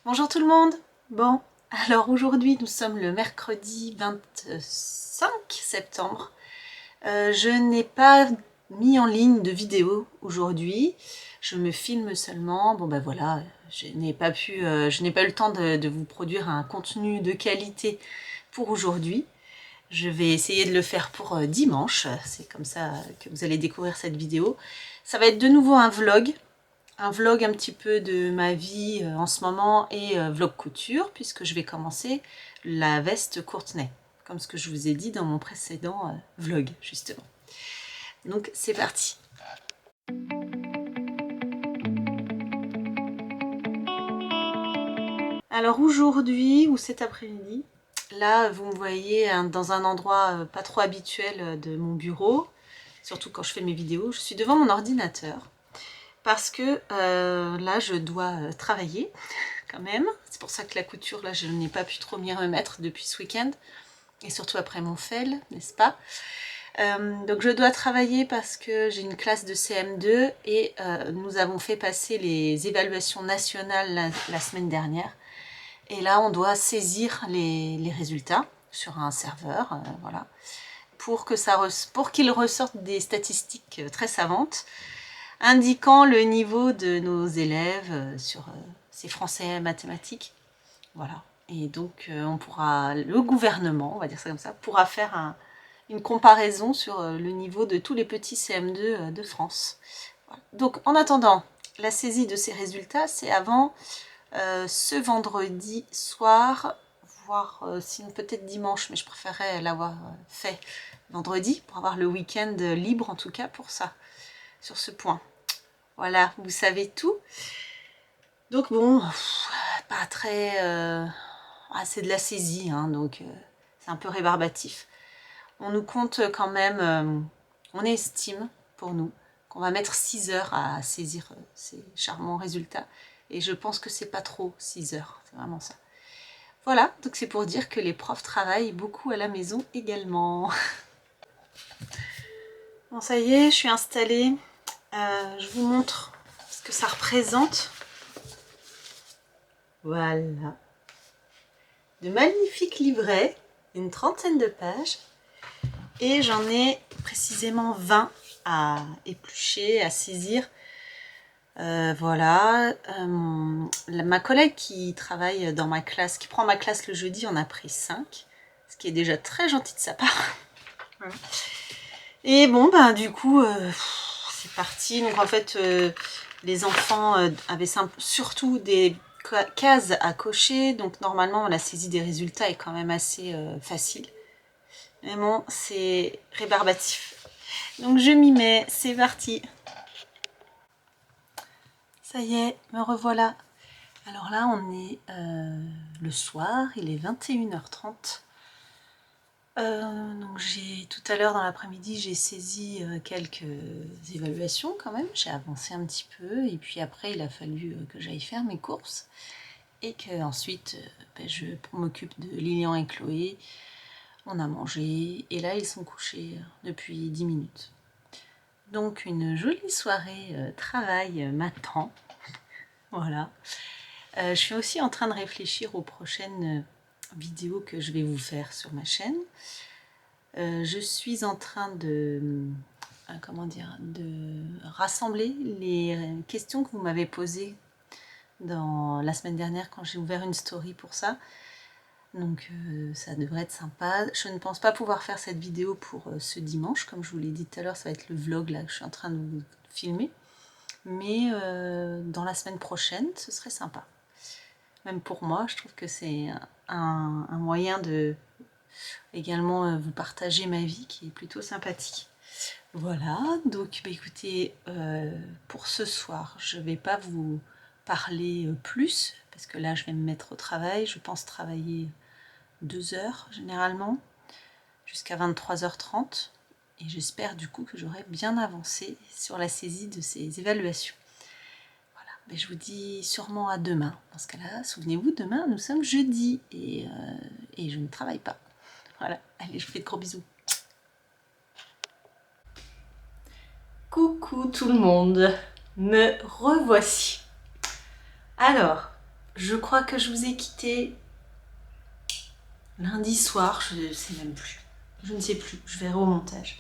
Bonjour tout le monde. Bon, alors aujourd'hui nous sommes le mercredi 25 septembre. Je n'ai pas mis en ligne de vidéo aujourd'hui. Je me filme seulement. Bon ben voilà, je n'ai pas eu le temps de vous produire un contenu de qualité pour aujourd'hui. Je vais essayer de le faire pour dimanche. C'est comme ça que vous allez découvrir cette vidéo. Ça va être de nouveau un vlog un petit peu de ma vie en ce moment et vlog couture, puisque je vais commencer la veste Courtenay, comme ce que je vous ai dit dans mon précédent vlog, justement. Donc c'est parti. Alors aujourd'hui, ou cet après-midi, là vous me voyez dans un endroit pas trop habituel de mon bureau, surtout quand je fais mes vidéos, je suis devant mon ordinateur. Parce que là je dois travailler quand même, c'est pour ça que la couture là je n'ai pas pu trop m'y remettre depuis ce week-end et surtout après mon fail, n'est-ce pas? Donc je dois travailler parce que j'ai une classe de CM2 et nous avons fait passer les évaluations nationales la semaine dernière et là on doit saisir les résultats sur un serveur, voilà, pour qu'ils ressortent des statistiques très savantes indiquant le niveau de nos élèves sur ces français et mathématiques. Voilà. Et donc le gouvernement, on va dire ça comme ça, pourra faire une comparaison sur le niveau de tous les petits CM2 de France. Voilà. Donc en attendant, la saisie de ces résultats, c'est avant ce vendredi soir, voire sinon peut-être dimanche, mais je préférerais l'avoir fait vendredi pour avoir le week-end libre en tout cas pour ça, sur ce point. Voilà, vous savez tout. Donc bon, pas très... c'est de la saisie, hein, donc c'est un peu rébarbatif. On nous compte quand même, on estime pour nous qu'on va mettre 6 heures à saisir ces charmants résultats. Et je pense que c'est pas trop 6 heures, c'est vraiment ça. Voilà, donc c'est pour dire que les profs travaillent beaucoup à la maison également. Bon, ça y est, je suis installée. Je vous montre ce que ça représente. Voilà. De magnifiques livrets, une trentaine de pages. Et j'en ai précisément 20 à éplucher, à saisir. Voilà. Ma collègue qui travaille dans ma classe, qui prend ma classe le jeudi, en a pris 5. Ce qui est déjà très gentil de sa part. Voilà. Et bon, ben du coup, c'est parti. Donc en fait, les enfants avaient surtout des cases à cocher. Donc normalement, la saisie des résultats est quand même assez facile. Mais bon, c'est rébarbatif. Donc je m'y mets, c'est parti. Ça y est, me revoilà. Alors là, on est le soir, il est 21h30. Donc tout à l'heure dans l'après-midi, j'ai saisi quelques évaluations quand même. J'ai avancé un petit peu et puis après, il a fallu que j'aille faire mes courses et que ensuite, je m'occupe de Lilian et Chloé. On a mangé et là, ils sont couchés depuis 10 minutes. Donc une jolie soirée travail m'attend. Voilà. Je suis aussi en train de réfléchir aux prochaines vidéos que je vais vous faire sur ma chaîne. Je suis en train de rassembler les questions que vous m'avez posées la semaine dernière quand j'ai ouvert une story pour ça. Donc ça devrait être sympa. Je ne pense pas pouvoir faire cette vidéo pour ce dimanche. Comme je vous l'ai dit tout à l'heure, ça va être le vlog là que je suis en train de vous filmer. Mais dans la semaine prochaine, ce serait sympa. Même pour moi, je trouve que c'est un moyen de également vous partager ma vie qui est plutôt sympathique. Voilà, donc écoutez, pour ce soir, je ne vais pas vous parler plus, parce que là je vais me mettre au travail, je pense travailler 2 heures généralement, jusqu'à 23h30, et j'espère du coup que j'aurai bien avancé sur la saisie de ces évaluations. Voilà, mais je vous dis sûrement à demain. Dans ce cas-là, souvenez-vous, demain nous sommes jeudi, et je ne travaille pas. Voilà, allez, je vous fais de gros bisous. Coucou tout le monde, me revoici. Alors, Je crois que je vous ai quitté lundi soir, je ne sais même plus. Je ne sais plus, je verrai au montage.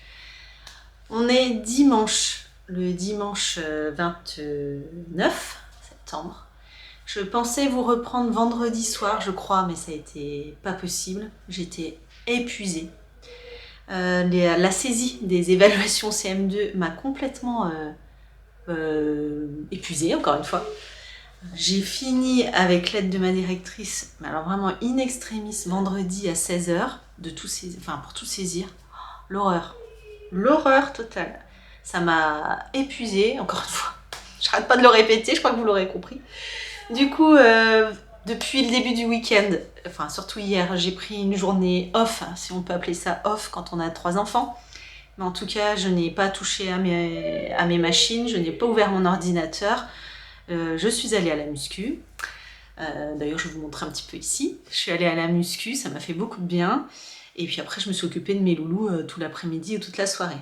On est dimanche, le dimanche 29 septembre. Je pensais vous reprendre vendredi soir, je crois, mais ça a été pas possible. J'étais épuisée. La saisie des évaluations CM2 m'a complètement épuisée, encore une fois. J'ai fini avec l'aide de ma directrice, mais alors vraiment in extremis, vendredi à 16h, pour tout saisir. L'horreur. L'horreur totale. Ça m'a épuisée, encore une fois. J'arrête pas de le répéter, je crois que vous l'aurez compris. Du coup, depuis le début du week-end, enfin surtout hier, j'ai pris une journée off, si on peut appeler ça off quand on a 3 enfants. Mais en tout cas, je n'ai pas touché à mes machines, je n'ai pas ouvert mon ordinateur. Je suis allée à la muscu. D'ailleurs, je vais vous montrer un petit peu ici. Je suis allée à la muscu, ça m'a fait beaucoup de bien. Et puis après, je me suis occupée de mes loulous tout l'après-midi et toute la soirée.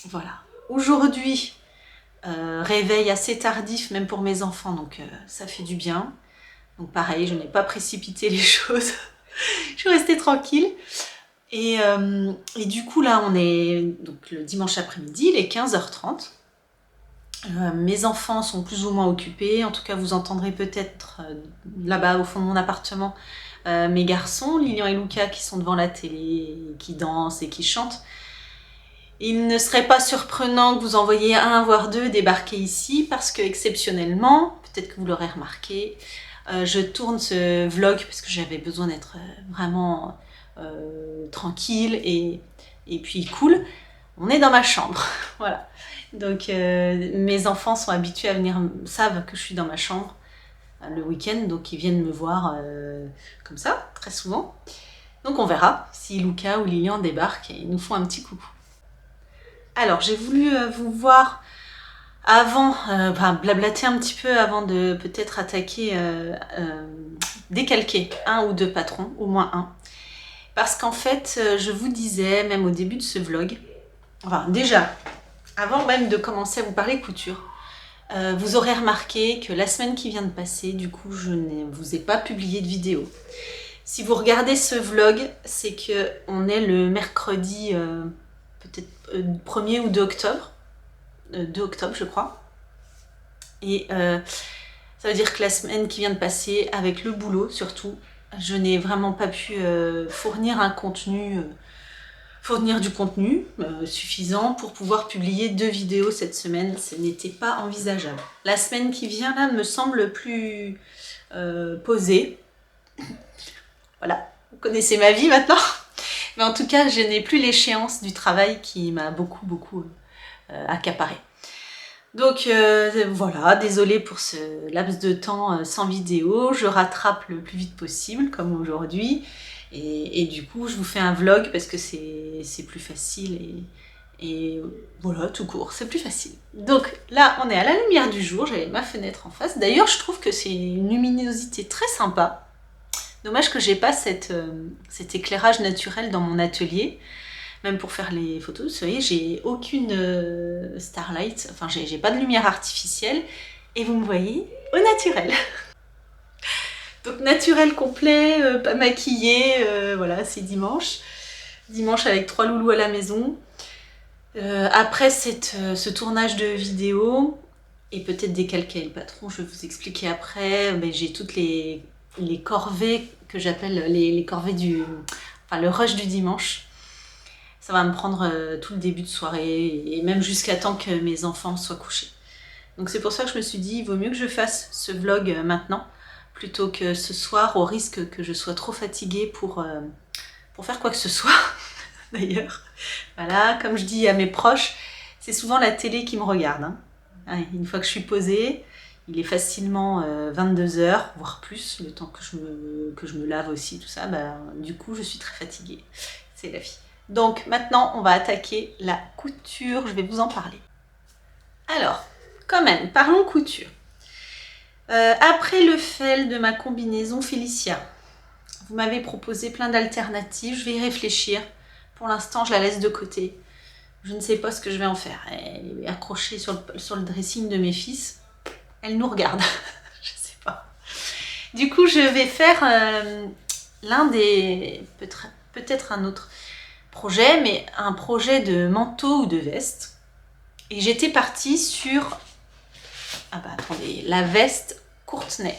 Voilà. Aujourd'hui, réveil assez tardif, même pour mes enfants, donc ça fait du bien. Donc pareil, je n'ai pas précipité les choses. Je suis restée tranquille. Et du coup, là, on est donc le dimanche après-midi, il est 15h30. Mes enfants sont plus ou moins occupés. En tout cas, vous entendrez peut-être là-bas au fond de mon appartement mes garçons, Lilian et Luca, qui sont devant la télé, qui dansent et qui chantent. Il ne serait pas surprenant que vous en voyiez un voire deux débarquer ici parce que exceptionnellement, peut-être que vous l'aurez remarqué, je tourne ce vlog parce que j'avais besoin d'être vraiment tranquille et puis cool. On est dans ma chambre, voilà. Donc mes enfants sont habitués à venir, savent que je suis dans ma chambre le week-end, donc ils viennent me voir comme ça, très souvent. Donc on verra si Luca ou Lilian débarquent et nous font un petit coucou. Alors j'ai voulu vous voir avant, blablater un petit peu avant de peut-être attaquer, décalquer un ou deux patrons, au moins un. Parce qu'en fait, je vous disais, même au début de ce vlog, enfin déjà, avant même de commencer à vous parler couture, vous aurez remarqué que la semaine qui vient de passer, du coup, je ne vous ai pas publié de vidéo. Si vous regardez ce vlog, c'est que on est le mercredi, peut-être 1er ou 2 octobre. 2 octobre, je crois. Et ça veut dire que la semaine qui vient de passer, avec le boulot surtout, je n'ai vraiment pas pu fournir du contenu suffisant pour pouvoir publier 2 vidéos cette semaine. Ce n'était pas envisageable. La semaine qui vient là me semble plus posée. Voilà, vous connaissez ma vie maintenant. Mais en tout cas, je n'ai plus l'échéance du travail qui m'a beaucoup accaparé. Donc voilà, désolée pour ce laps de temps sans vidéo. Je rattrape le plus vite possible, comme aujourd'hui. Et du coup, je vous fais un vlog parce que c'est plus facile et voilà, tout court, c'est plus facile. Donc là, on est à la lumière du jour, j'avais ma fenêtre en face. D'ailleurs, je trouve que c'est une luminosité très sympa. Dommage que j'ai pas cet éclairage naturel dans mon atelier. Même pour faire les photos, vous voyez, j'ai aucune starlight, enfin j'ai pas de lumière artificielle. Et vous me voyez au naturel. Donc naturel complet, pas maquillé, voilà, c'est dimanche. Dimanche avec 3 loulous à la maison. Après ce tournage de vidéo, et peut-être décalquer le patron, je vais vous expliquer après, mais j'ai toutes les corvées que j'appelle les corvées le rush du dimanche. Ça va me prendre tout le début de soirée, et même jusqu'à temps que mes enfants soient couchés. Donc c'est pour ça que je me suis dit, il vaut mieux que je fasse ce vlog maintenant, plutôt que ce soir, au risque que je sois trop fatiguée pour faire quoi que ce soit, d'ailleurs. Voilà, comme je dis à mes proches, c'est souvent la télé qui me regarde. Hein. Une fois que je suis posée, il est facilement 22h, voire plus, le temps que je me lave aussi, tout ça. Du coup, je suis très fatiguée. C'est la vie. Donc maintenant, on va attaquer la couture, je vais vous en parler. Alors, quand même, parlons couture. Après le fail de ma combinaison Félicia, vous m'avez proposé plein d'alternatives, je vais y réfléchir. Pour l'instant, je la laisse de côté. Je ne sais pas ce que je vais en faire. Elle est accrochée sur le dressing de mes fils. Elle nous regarde. Je sais pas. Du coup, je vais faire l'un des... peut-être un autre projet, mais un projet de manteau ou de veste. Et j'étais partie sur... Ah bah attendez, la veste Courtenay.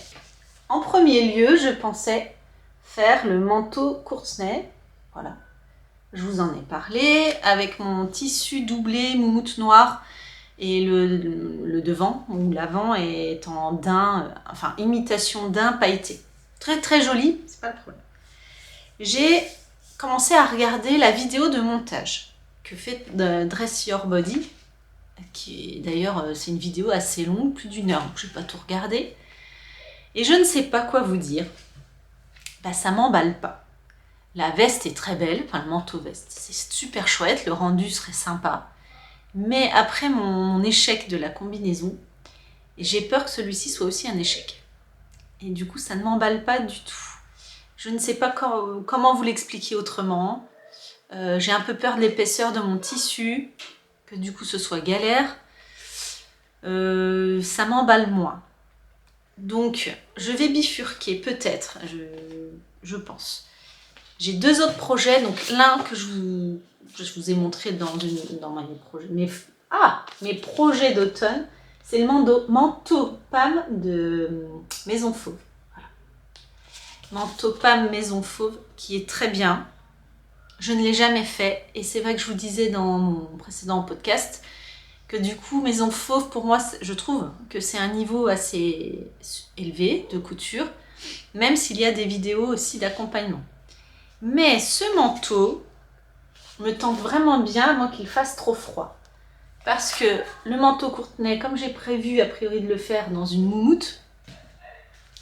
En premier lieu, je pensais faire le manteau Courtenay. Voilà. Je vous en ai parlé, avec mon tissu doublé moumoute noir et le devant ou l'avant est en daim, enfin imitation daim pailleté. Très très joli, c'est pas le problème. J'ai commencé à regarder la vidéo de montage que fait Dress Your Body, qui est d'ailleurs c'est une vidéo assez longue, plus d'1 heure, donc je vais pas tout regarder. Et je ne sais pas quoi vous dire, bah ça m'emballe pas. La veste est très belle, enfin le manteau veste, c'est super chouette, le rendu serait sympa. Mais après mon échec de la combinaison, j'ai peur que celui-ci soit aussi un échec. Et du coup, ça ne m'emballe pas du tout. Je ne sais pas comment vous l'expliquer autrement. J'ai un peu peur de l'épaisseur de mon tissu, que du coup ce soit galère. Ça m'emballe moins. Donc, je vais bifurquer peut-être, je pense. J'ai 2 autres projets, donc l'un que je vous ai montré dans mes projets d'automne, c'est le manteau Pam de Maison Fauve. Voilà. Manteau Pam Maison Fauve qui est très bien. Je ne l'ai jamais fait et c'est vrai que je vous disais dans mon précédent podcast que du coup Maison Fauve pour moi je trouve que c'est un niveau assez élevé de couture, même s'il y a des vidéos aussi d'accompagnement. Mais ce manteau me tente vraiment bien avant qu'il fasse trop froid. Parce que le manteau Courtenay, comme j'ai prévu a priori de le faire dans une moumoute,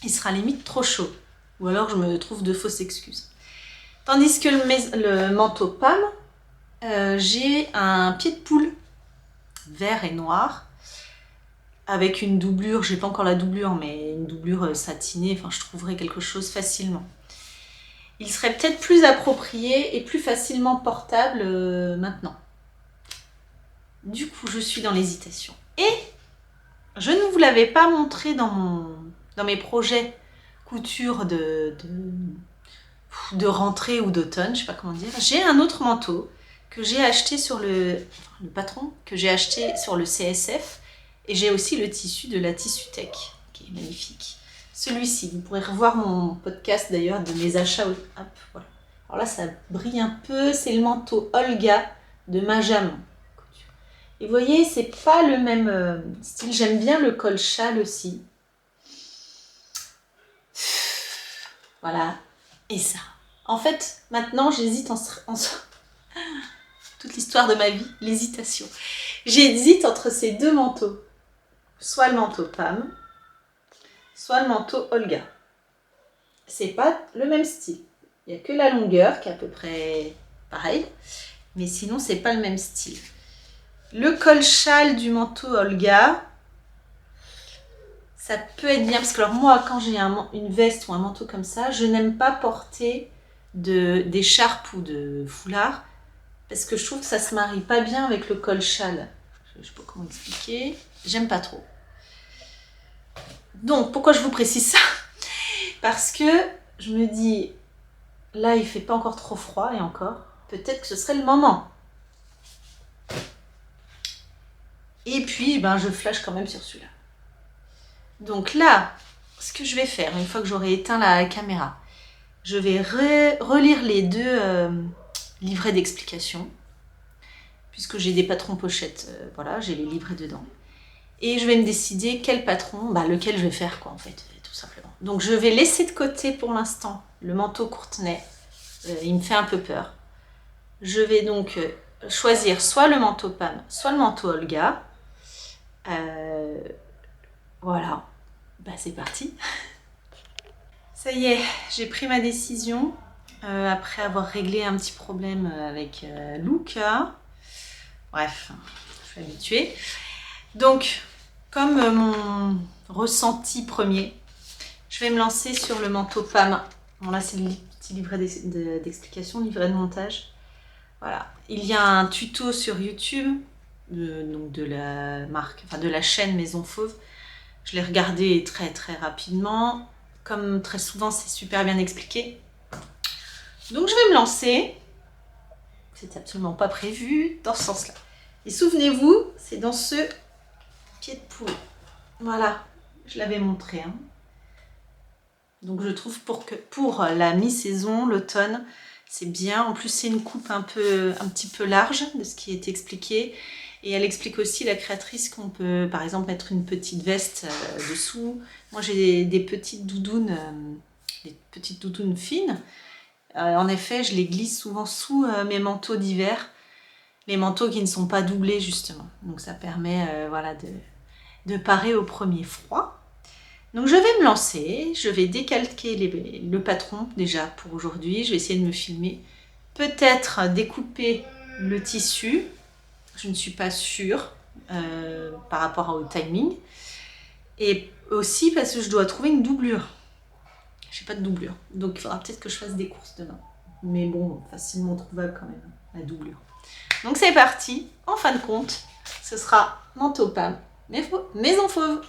il sera limite trop chaud. Ou alors je me trouve de fausses excuses. Tandis que le manteau Pam, j'ai un pied de poule vert et noir avec une doublure, j'ai pas encore la doublure, mais une doublure satinée, enfin je trouverai quelque chose facilement. Il serait peut-être plus approprié et plus facilement portable maintenant. Du coup, je suis dans l'hésitation. Et je ne vous l'avais pas montré dans mes projets couture de rentrée ou d'automne, je sais pas comment dire. J'ai un autre manteau que j'ai acheté sur le patron, que j'ai acheté sur le CSF. Et j'ai aussi le tissu de la Tissutech, qui est magnifique. Celui-ci, vous pourrez revoir mon podcast d'ailleurs de mes achats. Hop, voilà. Alors là, ça brille un peu. C'est le manteau Olga de Majaman. Et vous voyez, c'est pas le même style. J'aime bien le col châle aussi. Voilà. Et ça. En fait, maintenant, j'hésite toute l'histoire de ma vie, l'hésitation. J'hésite entre ces 2 manteaux. Soit le manteau Pam, soit le manteau Olga. C'est pas le même style. Il n'y a que la longueur qui est à peu près pareil, mais sinon c'est pas le même style. Le col châle du manteau Olga, ça peut être bien parce que alors moi quand j'ai une veste ou un manteau comme ça, je n'aime pas porter d'écharpe ou de foulard parce que je trouve que ça se marie pas bien avec le col châle. Je sais pas comment expliquer, j'aime pas trop. Donc, pourquoi je vous précise ça? Parce que je me dis, là, il fait pas encore trop froid, et encore, peut-être que ce serait le moment. Et puis, je flash quand même sur celui-là. Donc là, ce que je vais faire, une fois que j'aurai éteint la caméra, je vais relire les 2 livrets d'explications, puisque j'ai des patrons pochettes, voilà, j'ai les livrets dedans. Et je vais me décider quel patron, lequel je vais faire quoi en fait, tout simplement. Donc je vais laisser de côté pour l'instant le manteau Courtenay, il me fait un peu peur. Je vais donc choisir soit le manteau Pam, soit le manteau Olga. Voilà, c'est parti. Ça y est, j'ai pris ma décision après avoir réglé un petit problème avec Luca. Bref, je suis habituée. Donc, comme mon ressenti premier, je vais me lancer sur le manteau Pam. Bon là c'est le petit livret d'explication, livret de montage. Voilà. Il y a un tuto sur YouTube de la marque, enfin de la chaîne Maison Fauve. Je l'ai regardé très très rapidement. comme très souvent c'est super bien expliqué. Donc je vais me lancer. C'est absolument pas prévu dans ce sens-là. Et souvenez-vous, c'est dans ce pied de poule. Voilà, je l'avais montré. Hein. Donc je trouve pour la mi-saison, l'automne, c'est bien. En plus, c'est une coupe un petit peu large de ce qui est expliqué. Et elle explique aussi, la créatrice, qu'on peut par exemple mettre une petite veste dessous. Moi, j'ai des petites doudounes fines. En effet, je les glisse souvent sous mes manteaux d'hiver. Les manteaux qui ne sont pas doublés, justement. Donc ça permet voilà, de parer au premier froid. Donc je vais me lancer, je vais décalquer le patron déjà pour aujourd'hui. Je vais essayer de me filmer. Peut-être découper le tissu. Je ne suis pas sûre par rapport au timing. Et aussi parce que je dois trouver une doublure. Je n'ai pas de doublure. Donc il faudra peut-être que je fasse des courses demain. Mais bon, facilement trouvable quand même, la doublure. Donc c'est parti. En fin de compte, ce sera manteau Pam, maison fauve.